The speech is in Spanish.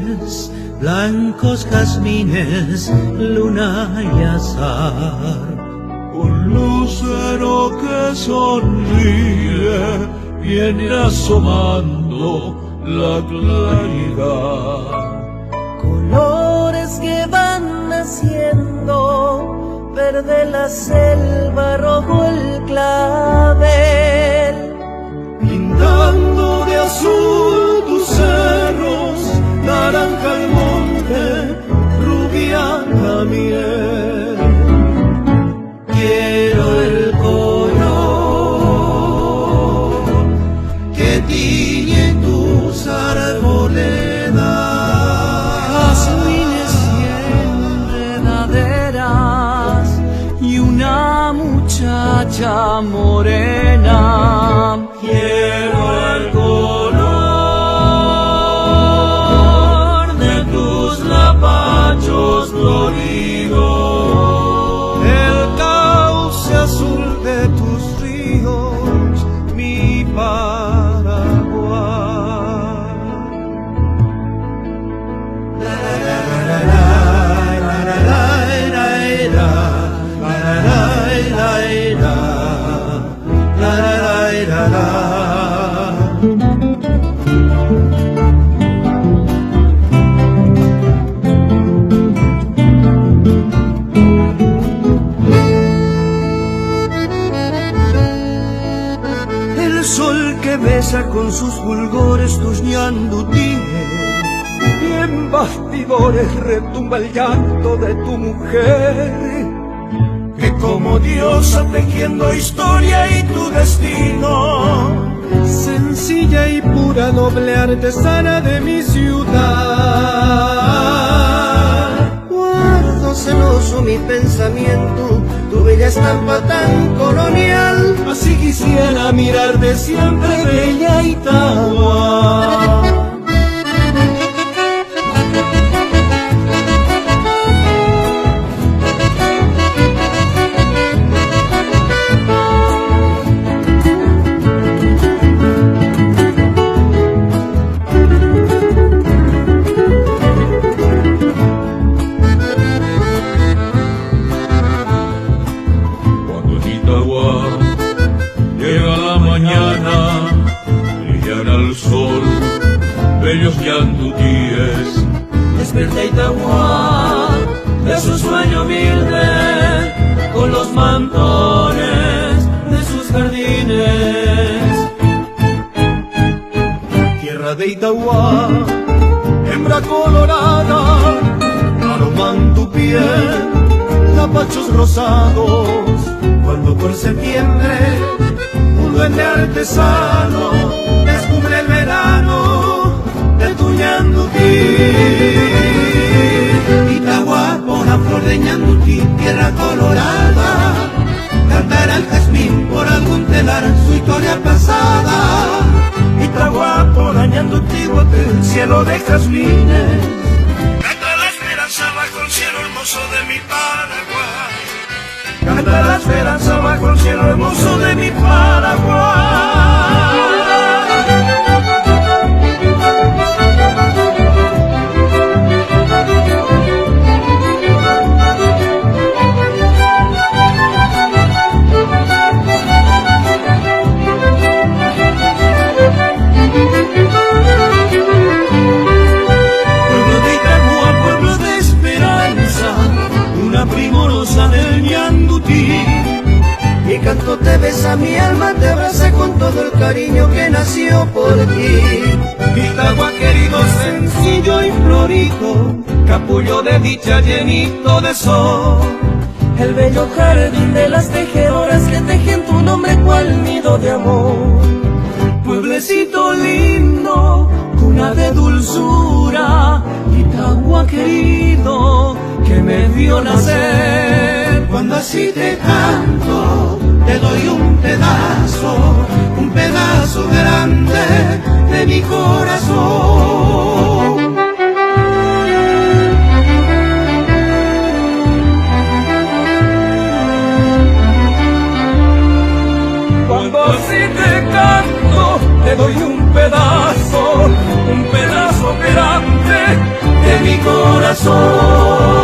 azules, blancos jazmines, luna y azar. Un lucero que sonríe, viene asomando la claridad. Colores que van naciendo, verde la selva, rojo el clavel, Pintando de azul tus cerros, naranja el monte, rubia la miel. Quiero el color que tiñe tus arboledas, jazmines y enredaderas y una muchacha morena. quiero el color de tus lapachos floridos, El cauce azul de tus ríos, mi Paraguay. El sol que besa con sus fulgores tus ñandutíes, Y en bastidores retumba el llanto de tu mujer, que como diosa tejiendo historia y tu destino, sencilla y pura, noble artesana de mi ciudad. guardo celoso mi pensamiento, tu bella estampa tan colonial. Así quisiera mirarte siempre, bella Itagua. Cuando en Itagua llega la mañana, brillará el sol, bellos llantutíes. Despierta Itagua de su sueño humilde, con los mantones de sus jardines. Tierra de Itagua, hembra colorada, aroman tu piel, zapachos rosados. Cuando por septiembre un duende artesano descubre el verano de tu ñandutí. Itagua por la flor de ñandutí, tierra colorada, cantará el jazmín por algún telar su historia pasada. Itagua por ñandutí, el cielo de jazmines, canta la esperanza bajo el cielo hermoso de mi Paraguay. Canta la esperanza bajo el cielo hermoso de mi Paraguay. Pueblo de Itagua, pueblo de esperanza, una primorosa del ñandutí. Mi canto te besa, mi alma te abraza con todo el cariño que nació por ti. Itagua querido, sencillo y florido, capullo de dicha llenito de sol. El bello jardín de las tejedoras que tejen tu nombre cual nido de amor. Pueblecito lindo, Cuna de dulzura, Itagua querido, que me vio nacer. cuando así te canto, te doy un pedazo grande de mi corazón. Cuando así te canto, te doy un pedazo grande mi corazón.